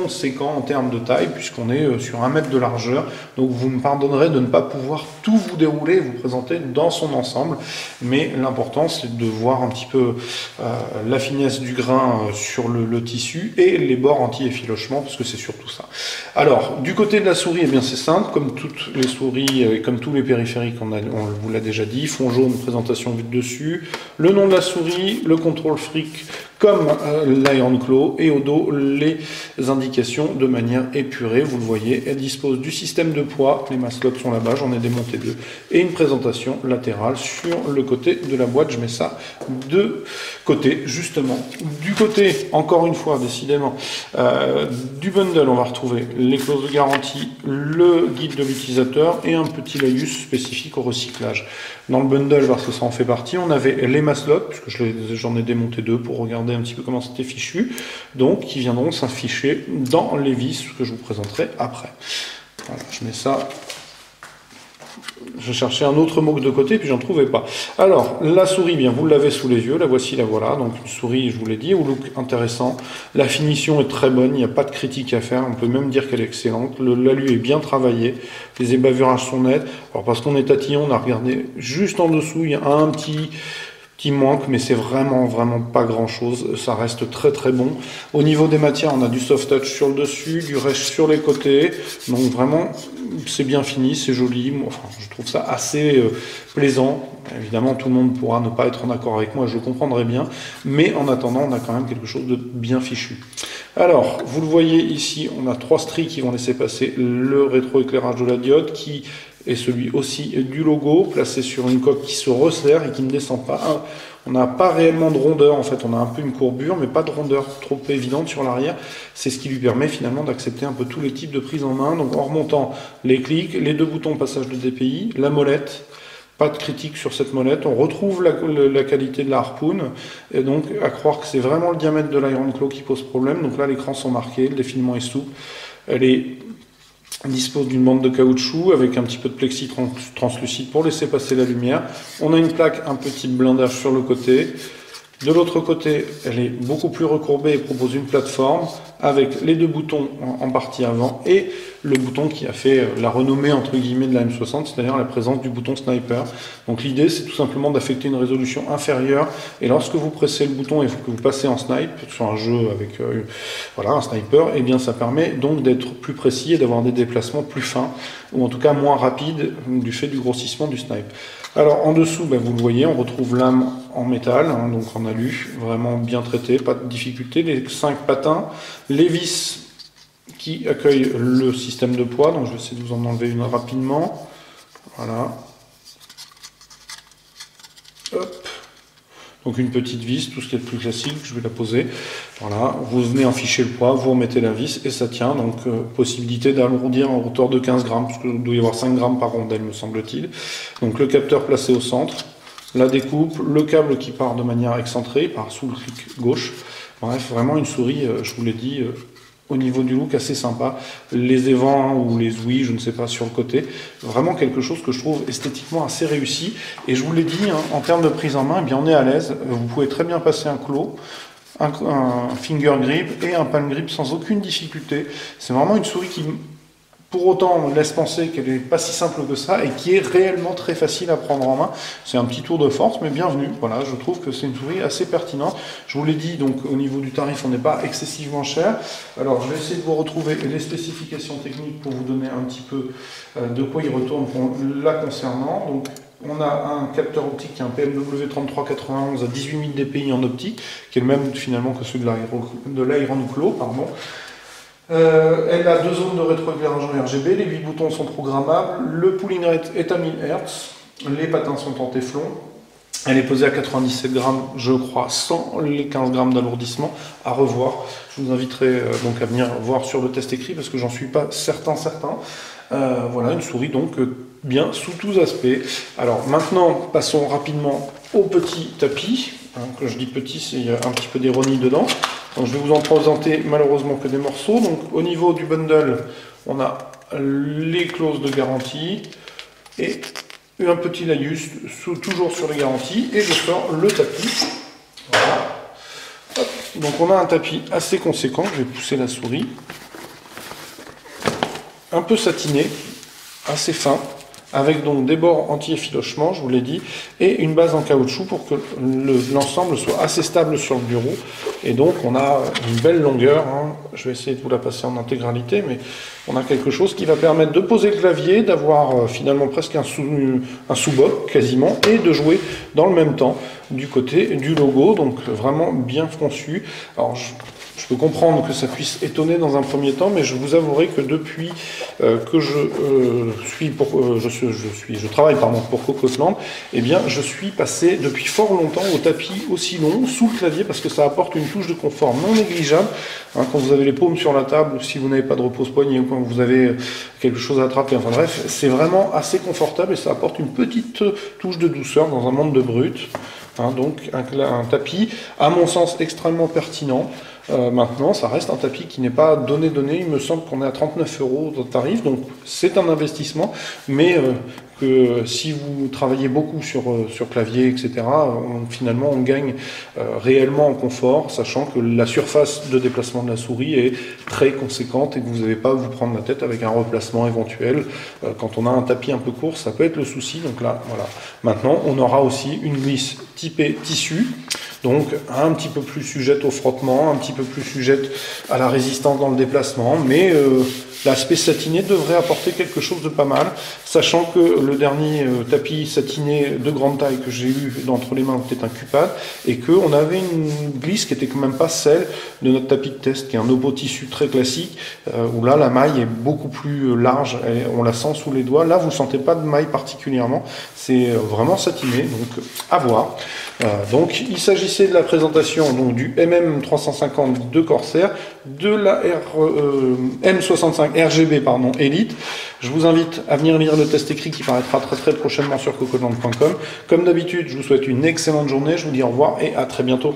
conséquent en termes de taille, puisqu'on est sur 1 mètre de largeur. Donc vous me pardonnerez de ne pas pouvoir tout vous dérouler et vous présenter dans son ensemble. Mais l'important, c'est de voir un petit peu la finesse du grain sur le tissu et les bords anti-effilochement, parce que c'est surtout ça. Alors, du côté de la souris, eh bien c'est simple, comme toutes les souris et comme tous les périphériques, on vous l'a déjà dit, fond jaune, présentation vue de dessus, le nom de la souris, le contrôle fric comme l'Iron Claw, et au dos les indications de manière épurée. Vous le voyez, elle dispose du système de poids, les maslots sont là-bas, j'en ai démonté 2, et une présentation latérale sur le côté de la boîte. Je mets ça de côté, justement. Du côté, encore une fois, décidément, du bundle, on va retrouver les clauses de garantie, le guide de l'utilisateur et un petit laïus spécifique au recyclage. Dans le bundle, parce que ça en fait partie, on avait les maslots, puisque j'en ai démonté 2 pour regarder un petit peu comment c'était fichu, donc qui viendront s'afficher dans les vis que je vous présenterai après. Voilà, je mets ça. Je cherchais un autre mot de côté, puis j'en trouvais pas. Alors, la souris, bien, vous l'avez sous les yeux, la voici, la voilà. Donc, une souris, je vous l'ai dit, au look intéressant. La finition est très bonne, il n'y a pas de critique à faire, on peut même dire qu'elle est excellente. L'alu est bien travaillé, les ébavurages sont nets. Alors, parce qu'on est tatillon, on a regardé juste en dessous, il y a un petit manque, mais c'est vraiment pas grand chose, ça reste très bon. Au niveau des matières, on a du soft touch sur le dessus, du reste sur les côtés, donc vraiment c'est bien fini, c'est joli. Enfin, je trouve ça assez plaisant. Évidemment, tout le monde pourra ne pas être en accord avec moi, je le comprendrai bien, mais en attendant, on a quand même quelque chose de bien fichu. Alors, vous le voyez ici, on a 3 stries qui vont laisser passer le rétroéclairage de la diode, qui est celui aussi du logo, placé sur une coque qui se resserre et qui ne descend pas. On n'a pas réellement de rondeur, en fait, on a un peu une courbure, mais pas de rondeur trop évidente sur l'arrière. C'est ce qui lui permet finalement d'accepter un peu tous les types de prise en main. Donc en remontant les clics, les 2 boutons passage de DPI, la molette, pas de critique sur cette molette, on retrouve la qualité de la harpoon, et donc à croire que c'est vraiment le diamètre de l'Iron Claw qui pose problème. Donc là, l'écran sont marqués, le défilement est souple, dispose d'une bande de caoutchouc avec un petit peu de plexi translucide pour laisser passer la lumière. On a une plaque, un petit blindage sur le côté. De l'autre côté, elle est beaucoup plus recourbée et propose une plateforme avec les 2 boutons en partie avant et le bouton qui a fait la renommée entre guillemets de la M60, c'est-à-dire la présence du bouton sniper. Donc l'idée, c'est tout simplement d'affecter une résolution inférieure, et lorsque vous pressez le bouton et que vous passez en snipe sur un jeu avec voilà, un sniper, et bien ça permet donc d'être plus précis et d'avoir des déplacements plus fins, ou en tout cas moins rapides du fait du grossissement du snipe. Alors en dessous, ben, vous le voyez, on retrouve l'âme en métal, hein, donc en alu, vraiment bien traité, pas de difficulté. Les 5 patins, les vis qui accueillent le système de poids, donc je vais essayer de vous en enlever une rapidement. Voilà. Hop. Donc une petite vis, tout ce qui est le plus classique, je vais la poser. Voilà, vous venez enficher le poids, vous remettez la vis et ça tient. Donc possibilité d'alourdir en hauteur de 15 grammes, parce qu'il doit y avoir 5 grammes par rondelle, me semble-t-il. Donc le capteur placé au centre, la découpe, le câble qui part de manière excentrée, par sous le clic gauche. Bref, vraiment une souris, je vous l'ai dit, au niveau du look assez sympa. Les évents ou les ouïes, je ne sais pas, sur le côté. Vraiment quelque chose que je trouve esthétiquement assez réussi. Et je vous l'ai dit, hein, en termes de prise en main, eh bien, on est à l'aise. Vous pouvez très bien passer un claw, un finger grip et un palm grip sans aucune difficulté. C'est vraiment une souris qui, pour autant, laisse penser qu'elle n'est pas si simple que ça et qui est réellement très facile à prendre en main. C'est un petit tour de force, mais bienvenue. Voilà, je trouve que c'est une souris assez pertinente. Je vous l'ai dit, donc au niveau du tarif, on n'est pas excessivement cher. Alors, je vais essayer de vous retrouver les spécifications techniques pour vous donner un petit peu de quoi il retourne la concernant. Donc, on a un capteur optique qui est un PMW 3391 à 18 000 dpi en optique, qui est le même finalement que celui de l'Iron Claw, pardon. Elle a 2 zones de rétroéclairage en RGB, les 8 boutons sont programmables, le pulling rate est à 1000 Hz, les patins sont en téflon, elle est pesée à 97 grammes, je crois, sans les 15 grammes d'alourdissement, à revoir. Je vous inviterai donc à venir voir sur le test écrit parce que j'en suis pas certain. Voilà, une souris donc bien sous tous aspects. Alors maintenant, passons rapidement au petit tapis. Quand je dis petit, c'est un petit peu d'ironie dedans. Donc je vais vous en présenter malheureusement que des morceaux. Donc au niveau du bundle, on a les clauses de garantie et un petit laïus toujours sur les garanties. Et je sors le tapis. Voilà. Hop. Donc on a un tapis assez conséquent. Je vais pousser la souris. un peu satiné, assez fin, avec donc des bords anti-effilochement, je vous l'ai dit, et une base en caoutchouc pour que l'ensemble soit assez stable sur le bureau. Et donc on a une belle longueur, hein. Je vais essayer de vous la passer en intégralité, mais on a quelque chose qui va permettre de poser le clavier, d'avoir finalement presque un sous-boc quasiment, et de jouer dans le même temps du côté du logo, donc vraiment bien conçu. Alors je peux comprendre que ça puisse étonner dans un premier temps, mais je vous avouerai que depuis que je travaille pour Cocosland, eh bien, je suis passé depuis fort longtemps au tapis aussi long sous le clavier parce que ça apporte une touche de confort non négligeable. Hein, quand vous avez les paumes sur la table, ou si vous n'avez pas de repose-poignet, ou quand vous avez quelque chose à attraper, enfin bref, c'est vraiment assez confortable et ça apporte une petite touche de douceur dans un monde de brut. Hein, donc un tapis, à mon sens, extrêmement pertinent. Maintenant, ça reste un tapis qui n'est pas donné. Il me semble qu'on est à 39 € de tarif, donc c'est un investissement, mais que si vous travaillez beaucoup sur clavier, etc., finalement on gagne réellement en confort, sachant que la surface de déplacement de la souris est très conséquente et que vous n'avez pas à vous prendre la tête avec un replacement éventuel. Quand on a un tapis un peu court, ça peut être le souci. Donc là, voilà. Maintenant, on aura aussi une glisse typée tissu. Donc un petit peu plus sujette au frottement, un petit peu plus sujette à la résistance dans le déplacement, mais l'aspect satiné devrait apporter quelque chose de pas mal, sachant que le dernier tapis satiné de grande taille que j'ai eu d'entre les mains était un Cupad, et qu'on avait une glisse qui était quand même pas celle de notre tapis de test, qui est un obo tissu très classique, où là la maille est beaucoup plus large, on la sent sous les doigts. Là vous ne sentez pas de maille particulièrement, c'est vraiment satiné, donc à voir. Donc il s'agissait de la présentation donc, du MM350 de Corsair, de la M65 RGB Elite. Je vous invite à venir lire le test écrit qui paraîtra très prochainement sur cocosland.com. Comme d'habitude, je vous souhaite une excellente journée, je vous dis au revoir et à très bientôt.